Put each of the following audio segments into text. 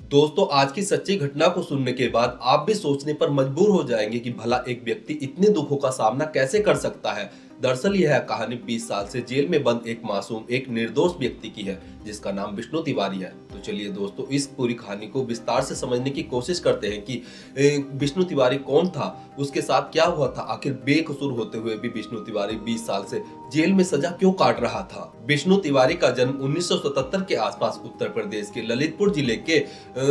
दोस्तों, आज की सच्ची घटना को सुनने के बाद आप भी सोचने पर मजबूर हो जाएंगे कि भला एक व्यक्ति इतने दुखों का सामना कैसे कर सकता है। दरअसल यह कहानी 20 साल से जेल में बंद एक मासूम, एक निर्दोष व्यक्ति की है, जिसका नाम विष्णु तिवारी है। तो चलिए दोस्तों, इस पूरी कहानी को विस्तार से समझने की कोशिश करते हैं कि विष्णु तिवारी कौन था, उसके साथ क्या हुआ था, आखिर बेकसूर होते हुए भी विष्णु तिवारी 20 साल से जेल में सजा क्यों काट रहा था। विष्णु तिवारी का जन्म 1977 के आसपास उत्तर प्रदेश के ललितपुर जिले के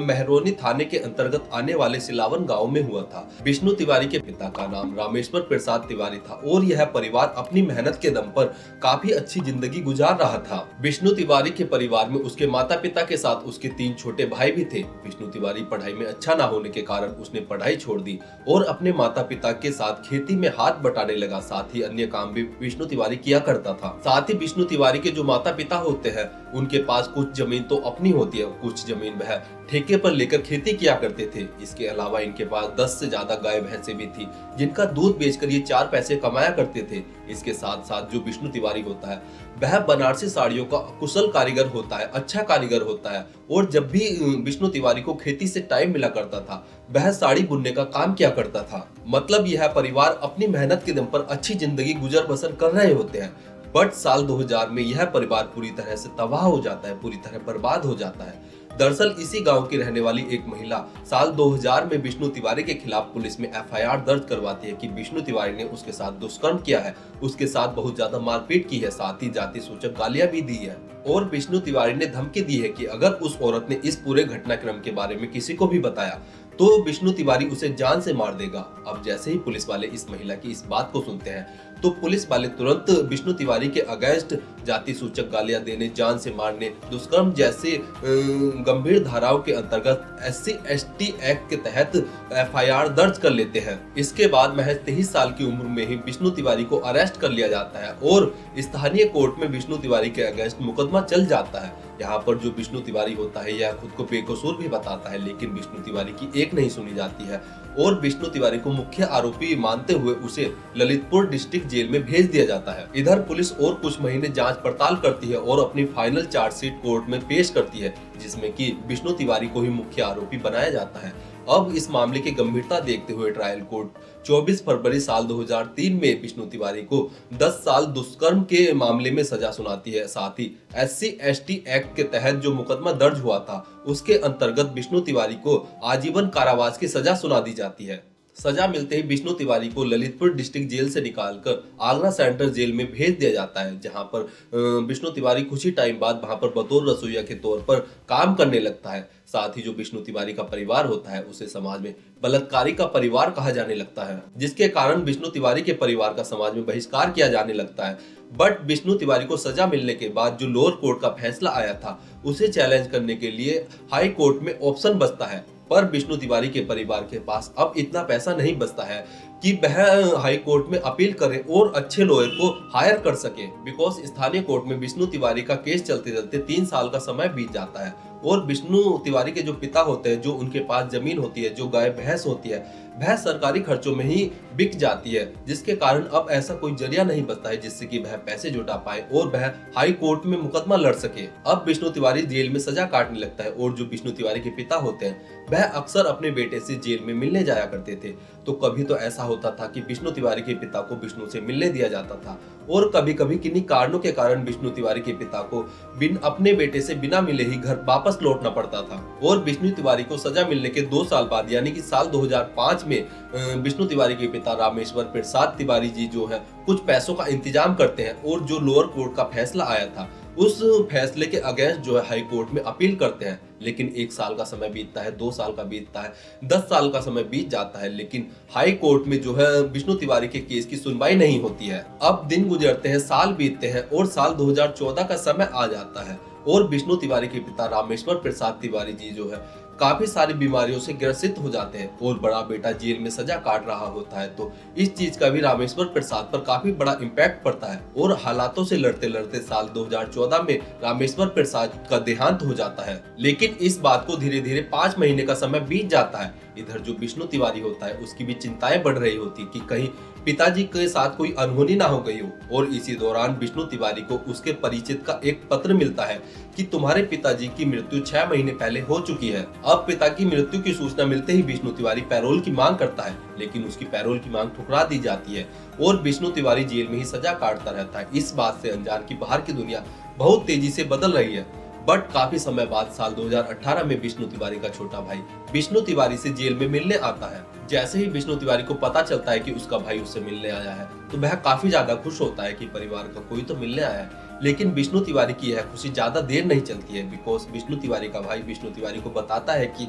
मेहरौनी थाने के अंतर्गत आने वाले सिलावन गांव में हुआ था। विष्णु तिवारी के पिता का नाम रामेश्वर प्रसाद तिवारी था और यह परिवार अपनी मेहनत के दम पर काफी अच्छी जिंदगी गुजार रहा था। विष्णु तिवारी के परिवार में उसके माता पिता के साथ उसके 3 छोटे भाई भी थे। विष्णु तिवारी पढ़ाई में अच्छा न होने के कारण उसने पढ़ाई छोड़ दी और अपने माता पिता के साथ खेती में हाथ बटाने लगा। साथ ही अन्य काम भी विष्णु तिवारी किया करता था। साथ ही विष्णु तिवारी के जो माता पिता होते हैं, उनके पास कुछ जमीन तो अपनी होती है, कुछ जमीन वह ठेके पर लेकर खेती किया करते थे। इसके अलावा इनके पास 10 से ज्यादा गाय भैंसे भी थी, जिनका दूध बेचकर ये 4 पैसे कमाया करते थे। इसके साथ साथ जो विष्णु तिवारी होता है, वह बनारसी साड़ियों का कुशल कारीगर होता है, अच्छा कारीगर होता है। और जब भी विष्णु तिवारी को खेती से टाइम मिला करता था, वह साड़ी बुनने का काम किया करता था। मतलब यह परिवार अपनी मेहनत के दम पर अच्छी जिंदगी गुजर बसर कर रहे होते हैं। बट साल 2000 में यह परिवार पूरी तरह से तबाह हो जाता है, पूरी तरह बर्बाद हो जाता है। दरअसल इसी गांव की रहने वाली एक महिला साल 2000 में विष्णु तिवारी के खिलाफ पुलिस में एफआईआर दर्ज करवाती है कि विष्णु तिवारी ने उसके साथ दुष्कर्म किया है, उसके साथ बहुत ज्यादा मारपीट की है, साथ ही जाति सूचक गालियां भी दी है। और विष्णु तिवारी ने धमकी दी है कि अगर उस औरत ने इस पूरे घटनाक्रम के बारे में किसी को भी बताया तो विष्णु तिवारी उसे जान से मार देगा। अब जैसे ही पुलिस वाले इस महिला की इस बात को सुनते हैं, तो पुलिस वाले तुरंत विष्णु तिवारी के अगेंस्ट जाति सूचक गालियां देने, जान से मारने, दुष्कर्म जैसे गंभीर धाराओं के अंतर्गत SC/ST एक्ट के तहत एफआईआर दर्ज कर लेते हैं। इसके बाद महज 23 साल की उम्र में ही विष्णु तिवारी को अरेस्ट कर लिया जाता है और स्थानीय कोर्ट में विष्णु तिवारी के अगेंस्ट मुकदमा चल जाता है। यहाँ पर जो विष्णु तिवारी होता है, यह खुद को बेकसूर भी बताता है, लेकिन विष्णु तिवारी की एक नहीं सुनी जाती है और विष्णु तिवारी को मुख्य आरोपी मानते हुए उसे ललितपुर डिस्ट्रिक्ट जेल में भेज दिया जाता है। इधर पुलिस और कुछ महीने जांच पड़ताल करती है और अपनी फाइनल चार्जशीट कोर्ट में पेश करती है, जिसमें कि विष्णु तिवारी को ही मुख्य आरोपी बनाया जाता है। अब इस मामले की गंभीरता देखते हुए ट्रायल कोर्ट 24 फरवरी साल 2003 में विष्णु तिवारी को 10 साल दुष्कर्म के मामले में सजा सुनाती है। साथ ही SC/ST एक्ट के तहत जो मुकदमा दर्ज हुआ था, उसके अंतर्गत विष्णु तिवारी को आजीवन कारावास की सजा सुना दी जाती है। सजा मिलते ही विष्णु तिवारी को ललितपुर डिस्ट्रिक्ट जेल से निकालकर आगरा सेंट्रल जेल में भेज दिया जाता है, जहां पर विष्णु तिवारी कुछ ही टाइम बाद वहां पर बतौर रसोइया के तौर पर काम करने लगता है। साथ ही जो विष्णु तिवारी का परिवार होता है, उसे समाज में बलात्कारी का परिवार कहा जाने लगता है, जिसके कारण विष्णु तिवारी के परिवार का समाज में बहिष्कार किया जाने लगता है। बट विष्णु तिवारी को सजा मिलने के बाद जो लोअर कोर्ट का फैसला आया था, उसे चैलेंज करने के लिए हाई कोर्ट में ऑप्शन बचता है। पर विष्णु तिवारी के परिवार के पास अब इतना पैसा नहीं बचता है कि वह हाई कोर्ट में अपील करे और अच्छे लॉयर को हायर कर सके। बिकॉज स्थानीय कोर्ट में विष्णु तिवारी का केस चलते चलते 3 साल का समय बीत जाता है और विष्णु तिवारी के जो पिता होते हैं, जो उनके पास जमीन होती है, जो गाय भैंस होती है, वह सरकारी खर्चों में ही बिक जाती है, जिसके कारण अब ऐसा कोई जरिया नहीं बचता है जिससे कि वह पैसे जुटा पाए और वह हाई कोर्ट में मुकदमा लड़ सके। अब विष्णु तिवारी जेल में सजा काटने लगता है और जो विष्णु तिवारी के पिता होते हैं, वह अक्सर अपने बेटे से जेल में मिलने जाया करते थे। तो कभी तो ऐसा होता था कि विष्णु तिवारी के पिता को विष्णु से मिलने दिया जाता था और कभी कभी किन्हीं कारणों के कारण विष्णु तिवारी के पिता को अपने बेटे से बिना मिले ही घर वापस लौटना पड़ता था। और विष्णु तिवारी को सजा मिलने के 2 साल बाद, यानी कि साल 2005 में विष्णु तिवारी के पिता रामेश्वर प्रसाद तिवारी जी जो है कुछ पैसों का इंतजाम करते हैं और जो लोअर कोर्ट का फैसला आया था, उस फैसले के अगेंस्ट जो है हाई कोर्ट में अपील करते हैं। लेकिन 1 साल का समय बीतता है, 2 साल का बीतता है, 10 साल का समय बीत जाता है, लेकिन हाई कोर्ट में जो है विष्णु तिवारी के केस की सुनवाई नहीं होती है। अब दिन गुजरते हैं, साल बीतते हैं और साल 2014 का समय आ जाता है और विष्णु तिवारी के पिता रामेश्वर प्रसाद तिवारी जी जो है काफी सारी बीमारियों से ग्रसित हो जाते हैं और बड़ा बेटा जेल में सजा काट रहा होता है। तो इस चीज का भी रामेश्वर प्रसाद पर काफी बड़ा इम्पैक्ट पड़ता है और हालातों से लड़ते लड़ते साल 2014 में रामेश्वर प्रसाद का देहांत हो जाता है। लेकिन इस बात को धीरे धीरे 5 महीने का समय बीत जाता है। इधर जो विष्णु तिवारी होता है, उसकी भी चिंताएं बढ़ रही होती कि कहीं पिताजी के साथ कोई अनहोनी ना हो गई हो। और इसी दौरान विष्णु तिवारी को उसके परिचित का एक पत्र मिलता है कि तुम्हारे पिताजी की मृत्यु 6 महीने पहले हो चुकी है। अब पिता की मृत्यु की सूचना मिलते ही विष्णु तिवारी पैरोल की मांग करता है, लेकिन उसकी पैरोल की मांग ठुकरा दी जाती है और विष्णु तिवारी जेल में ही सजा काटता रहता है। इस बात से अनजान की बाहर की दुनिया बहुत तेजी से बदल रही है। बट काफी समय बाद साल 2018 में विष्णु तिवारी का छोटा भाई विष्णु तिवारी से जेल में मिलने आता है। जैसे ही विष्णु तिवारी को पता चलता है कि उसका भाई उससे मिलने आया है, तो वह काफी ज्यादा खुश होता है कि परिवार का कोई तो मिलने आया है। लेकिन विष्णु तिवारी की यह खुशी ज्यादा देर नहीं चलती है, बिकॉज विष्णु तिवारी का भाई विष्णु तिवारी को बताता है कि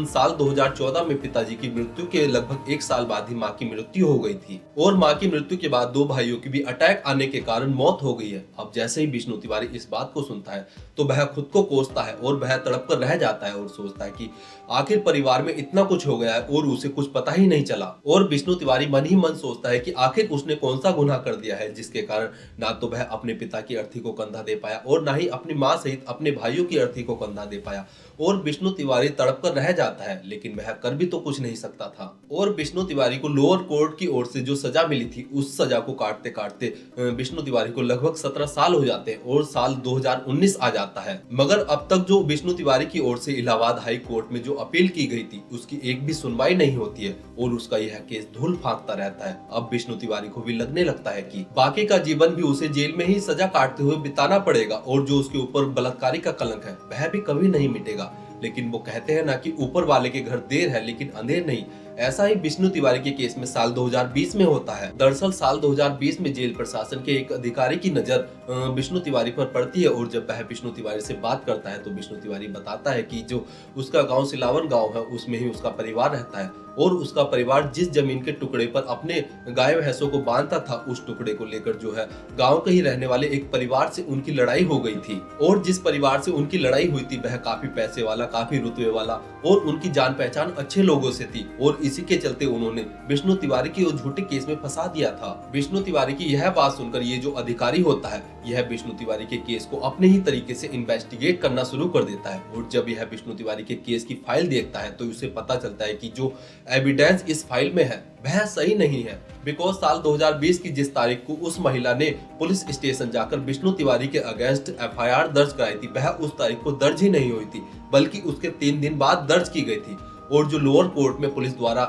साल 2014 में पिताजी की मृत्यु के लगभग 1 साल बाद ही मां की मृत्यु हो गई थी और मां की मृत्यु के बाद 2 भाइयों की भी अटैक आने के कारण मौत हो गई है। अब जैसे ही विष्णु तिवारी इस बात को सुनता है तो वह खुद को कोसता है और वह तड़प कर रह जाता है और सोचता है कि आखिर परिवार में इतना कुछ हो गया है और उसे कुछ पता ही नहीं चला। और विष्णु तिवारी मन ही मन सोचता है कि आखिर उसने कौन सा गुनाह कर दिया है जिसके कारण ना तो वह अपने पिता की अर्थी को कंधा दे पाया और ना ही अपनी मां सहित अपने भाइयों की अर्थी को कंधा दे पाया। और विष्णु तिवारी तड़प कर रह जाता है, लेकिन वह कर भी तो कुछ नहीं सकता था। और विष्णु तिवारी को लोअर कोर्ट की ओर से जो सजा मिली थी, उस सजा को काटते काटते विष्णु तिवारी को लगभग 17 साल हो जाते हैं और साल 2019 आ जाता है। मगर अब तक जो विष्णु तिवारी की ओर से इलाहाबाद हाई कोर्ट में जो अपील की गई थी, उसकी एक भी सुनवाई नहीं होती है और उसका यह केस धूल फांकता रहता है। अब विष्णु तिवारी को भी लगने लगता है कि बाकी का जीवन भी उसे जेल में ही सजा काटते हुए बिताना पड़ेगा और जो उसके ऊपर बलात्कारी का कलंक है वह भी कभी नहीं मिटेगा। लेकिन वो कहते हैं ना कि ऊपर वाले के घर देर है लेकिन अंधेर नहीं। ऐसा ही विष्णु तिवारी के केस में साल 2020 में होता है। दरअसल साल 2020 में जेल प्रशासन के एक अधिकारी की नजर विष्णु तिवारी पर पड़ती है और जब वह विष्णु तिवारी से बात करता है तो विष्णु तिवारी बताता है कि जो उसका गांव सिलावन गांव है उसमें ही उसका परिवार रहता है और उसका परिवार जिस जमीन के टुकड़े पर अपने गाय भैंसों को बांधता था, उस टुकड़े को लेकर जो है गांव के ही रहने वाले एक परिवार से उनकी लड़ाई हो गई थी और जिस परिवार से उनकी लड़ाई हुई थी वह काफी पैसे वाला, काफी रुतबे वाला और उनकी जान पहचान अच्छे लोगों से थी और इसी के चलते उन्होंने विष्णु तिवारी की उस झूठे केस में फंसा दिया था। विष्णु तिवारी की यह बात सुनकर ये जो अधिकारी होता है, यह विष्णु तिवारी के केस को अपने ही तरीके से इन्वेस्टिगेट करना शुरू कर देता है और जब यह विष्णु तिवारी के केस की फाइल देखता है तो उसे पता चलता है कि जो एविडेंस इस फाइल में है वह सही नहीं है। बिकॉज साल 2020 की जिस तारीख को उस महिला ने पुलिस स्टेशन जाकर विष्णु तिवारी के अगेंस्ट एफआईआर दर्ज कराई थी, वह उस तारीख को दर्ज ही नहीं हुई थी बल्कि उसके 3 दिन बाद दर्ज की गई थी। और जो लोअर कोर्ट में पुलिस द्वारा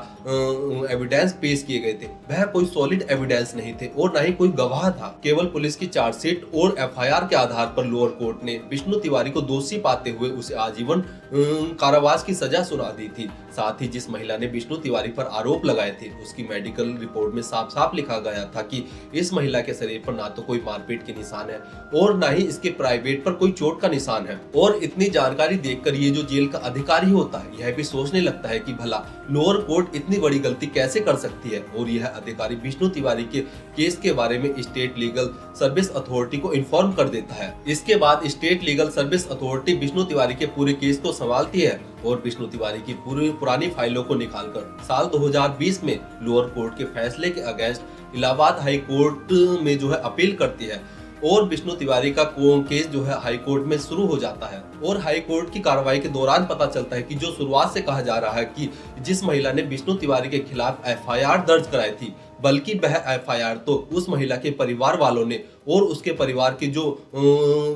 एविडेंस पेश किए गए थे वह कोई सॉलिड एविडेंस नहीं थे और न ही कोई गवाह था। केवल पुलिस की चार्जशीट और एफआईआर के आधार पर लोअर कोर्ट ने विष्णु तिवारी को दोषी पाते हुए उसे आजीवन कारावास की सजा सुना दी थी। साथ ही जिस महिला ने विष्णु तिवारी पर आरोप लगाए थे उसकी मेडिकल रिपोर्ट में साफ साफ लिखा गया था कि इस महिला के शरीर पर ना तो कोई मारपीट के निशान है और ना ही इसके प्राइवेट पर कोई चोट का निशान है। और इतनी जानकारी देखकर ये जो जेल का अधिकारी होता है यह भी सोचने लगता है कि भला लोअर कोर्ट इतनी बड़ी गलती कैसे कर सकती है। और यह अधिकारी विष्णु तिवारी के केस के बारे में स्टेट लीगल सर्विस अथॉरिटी को इन्फॉर्म कर देता है। इसके बाद state legal service authority Vishnu Tiwari के पूरे केस को संभालती है और विष्णु तिवारी की पूरी पुरानी फाइलों को निकालकर साल 2020 में लोअर कोर्ट के फैसले के अगेंस्ट इलाहाबाद हाई कोर्ट में जो है अपील करती है और विष्णु तिवारी का केस जो है हाई कोर्ट में शुरू हो जाता है। और हाई कोर्ट की कार्रवाई के दौरान पता चलता है कि जो शुरुआत से कहा जा रहा है कि जिस महिला ने विष्णु तिवारी के खिलाफ एफआईआर दर्ज कराई थी, बल्कि वह एफआईआर तो उस महिला के परिवार वालों ने और उसके परिवार के जो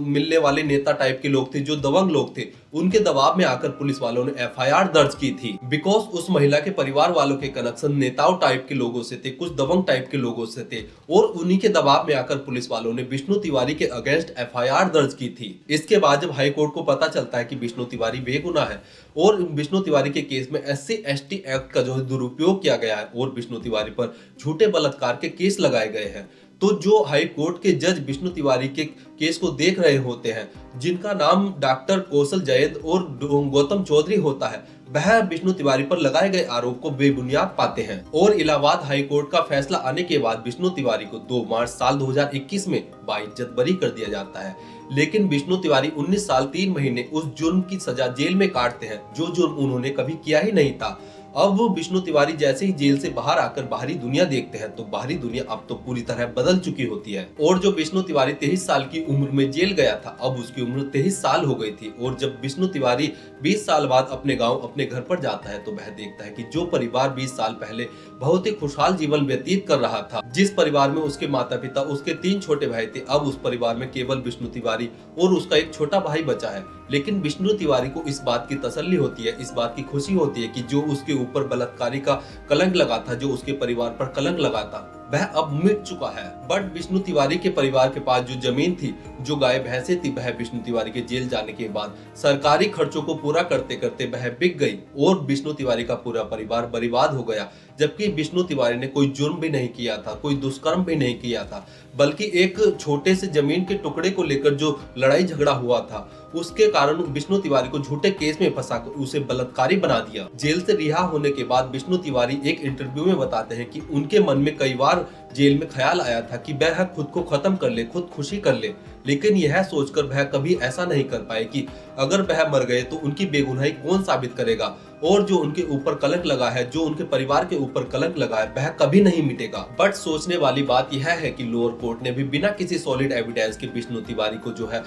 मिलने वाले नेता टाइप के लोग थे, जो दबंग लोग थे, उनके दबाव में आकर पुलिस वालों ने एफआईआर दर्ज की थी। बिकॉज उस महिला के परिवार वालों के कनेक्शन नेताओं टाइप के लोगों से थे, कुछ दबंग टाइप के लोगों से थे और उन्हीं के दबाव में आकर पुलिस वालों ने विष्णु तिवारी के अगेंस्ट एफआईआर दर्ज की थी। इसके बाद जब हाई कोर्ट को पता चलता है कि विष्णु तिवारी बेगुनाह है और विष्णु तिवारी के केस में SC/ST एक्ट का जो है दुरुपयोग किया गया है और विष्णु तिवारी पर झूठे बलात्कार के केस लगाए गए हैं, तो जो हाई कोर्ट के जज विष्णु तिवारी के केस को देख रहे होते हैं, जिनका नाम डॉक्टर कौशल जैद और गौतम चौधरी होता है, वह विष्णु तिवारी पर लगाए गए आरोप को बेबुनियाद पाते हैं। और इलाहाबाद हाई कोर्ट का फैसला आने के बाद विष्णु तिवारी को 2 मार्च साल 2021 में बाइज्जत बरी कर दिया जाता है। लेकिन विष्णु तिवारी 19 साल 3 महीने उस जुर्म की सजा जेल में काटते हैं जो जुर्म उन्होंने कभी किया ही नहीं था। अब वो विष्णु तिवारी जैसे ही जेल से बाहर आकर बाहरी दुनिया देखते हैं तो बाहरी दुनिया अब तो पूरी तरह बदल चुकी होती है। और जो विष्णु तिवारी 23 साल की उम्र में जेल गया था, अब उसकी उम्र 23 साल हो गई थी। और जब विष्णु तिवारी 20 साल बाद अपने गांव अपने घर पर जाता है तो वह देखता है कि जो परिवार 20 साल पहले बहुत ही खुशहाल जीवन व्यतीत कर रहा था, जिस परिवार में उसके माता पिता, उसके 3 छोटे भाई थे, अब उस परिवार में केवल विष्णु तिवारी और उसका एक छोटा भाई बचा है। लेकिन विष्णु तिवारी को इस बात की तसल्ली होती है, इस बात की खुशी होती है कि जो उसके ऊपर बलात्कारी का कलंक लगा था, जो उसके परिवार पर कलंक लगा था, वह अब मिट चुका है। बट विष्णु तिवारी के परिवार के पास जो जमीन थी, जो गाय भैंसे थी, वह विष्णु तिवारी के जेल जाने के बाद सरकारी खर्चों को पूरा करते करते वह बिक गई और विष्णु तिवारी का पूरा परिवार बर्बाद हो गया। जबकि विष्णु तिवारी ने कोई जुर्म भी नहीं किया था, कोई दुष्कर्म भी नहीं किया था, बल्कि एक छोटे से जमीन के टुकड़े को लेकर जो लड़ाई झगड़ा हुआ था, उसके कारण विष्णु तिवारी को झूठे केस में फंसाकर उसे बलात्कारी बना दिया। जेल से रिहा होने के बाद विष्णु तिवारी एक इंटरव्यू में बताते हैं कि उनके मन में कई बार जेल में ख्याल आया था कि वह खुद को खत्म कर ले, खुद खुशी कर ले, लेकिन यह सोचकर वह कभी ऐसा नहीं कर पाए कि अगर वह मर गए तो उनकी बेगुनाही कौन साबित करेगा, और जो उनके ऊपर कलंक लगा है, जो उनके परिवार के ऊपर कलंक लगा है, वह कभी नहीं मिटेगा। बट सोचने वाली बात यह है कि लोअर कोर्ट ने भी बिना किसी सॉलिड एविडेंस के विष्णु तिवारी को जो है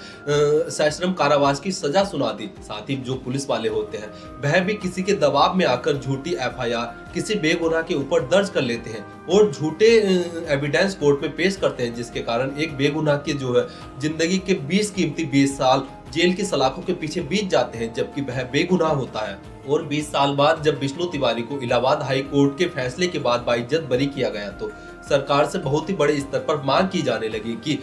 सश्रम कारावास की सजा सुना दी। साथ ही जो पुलिस वाले होते हैं वह भी किसी के दबाव में आकर झूठी FIR किसी बेगुनाह के ऊपर दर्ज कर लेते हैं और झूठे एविडेंस कोर्ट में पेश करते हैं, जिसके कारण एक बेगुनाह के जो है जिंदगी के 20 कीमती 20 साल जेल की सलाखों के पीछे बीत जाते हैं, जबकि वह बेगुनाह होता है। और 20 साल बाद जब विष्णु तिवारी को इलाहाबाद हाई कोर्ट के फैसले के बाद बाइज्जत बरी किया गया तो सरकार से बहुत ही बड़े स्तर पर मांग की जाने लगी कि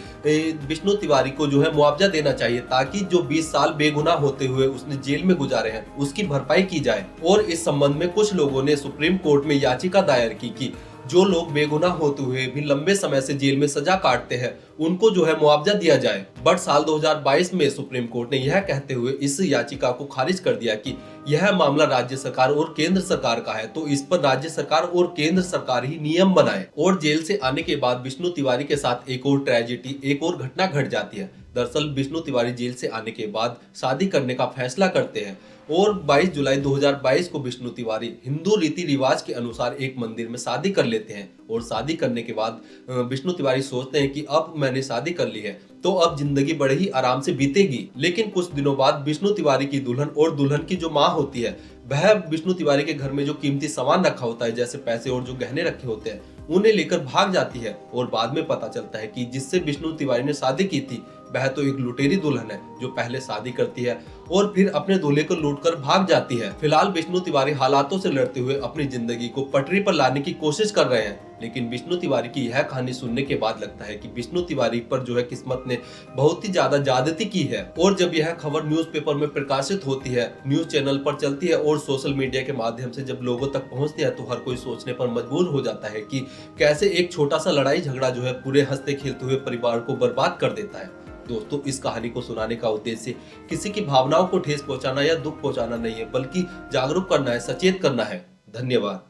विष्णु तिवारी को जो है मुआवजा देना चाहिए, ताकि जो 20 साल बेगुनाह होते हुए उसने जेल में गुजारे हैं उसकी भरपाई की जाए। और इस संबंध में कुछ लोगों ने सुप्रीम कोर्ट में याचिका दायर की कि जो लोग बेगुनाह होते हुए भी लंबे समय से जेल में सजा काटते हैं उनको जो है मुआवजा दिया जाए। बट साल 2022 में सुप्रीम कोर्ट ने यह कहते हुए इस याचिका को खारिज कर दिया कि यह मामला राज्य सरकार और केंद्र सरकार का है, तो इस पर राज्य सरकार और केंद्र सरकार ही नियम बनाए। और जेल से आने के बाद विष्णु तिवारी के साथ एक और ट्रेजेडी, एक और घटना घट जाती है। दरअसल विष्णु तिवारी जेल से आने के बाद शादी करने का फैसला करते हैं और 22 जुलाई 2022 को विष्णु तिवारी हिंदू रीति रिवाज के अनुसार एक मंदिर में शादी कर लेते हैं। और शादी करने के बाद विष्णु तिवारी सोचते हैं कि अब मैंने शादी कर ली है तो अब जिंदगी बड़े ही आराम से बीतेगी। लेकिन कुछ दिनों बाद विष्णु तिवारी की दुल्हन और दुल्हन की जो माँ होती है, वह विष्णु तिवारी के घर में जो कीमती सामान रखा होता है, जैसे पैसे और जो गहने रखे होते हैं, उन्हें लेकर भाग जाती है। और बाद में पता चलता है कि जिससे विष्णु तिवारी ने शादी की थी वह तो एक लुटेरी दुल्हन है, जो पहले शादी करती है और फिर अपने दूल्हे को लूटकर भाग जाती है। फिलहाल विष्णु तिवारी हालातों से लड़ते हुए अपनी जिंदगी को पटरी पर लाने की कोशिश कर रहे हैं। लेकिन विष्णु तिवारी की यह कहानी सुनने के बाद लगता है कि विष्णु तिवारी पर जो है किस्मत ने बहुत ही ज्यादा ज्यादती की है। और जब यह खबर न्यूज़पेपर में प्रकाशित होती है, न्यूज चैनल पर चलती है और सोशल मीडिया के माध्यम से जब लोगों तक पहुंचती है, तो हर कोई सोचने पर मजबूर हो जाता है कि कैसे एक छोटा सा लड़ाई झगड़ा जो है पूरे हंसते खेलते हुए परिवार को बर्बाद कर देता है। दोस्तों, इस कहानी को सुनाने का उद्देश्य किसी की भावनाओं को ठेस पहुंचाना या दुख पहुंचाना नहीं है, बल्कि जागरूक करना है, सचेत करना है। धन्यवाद।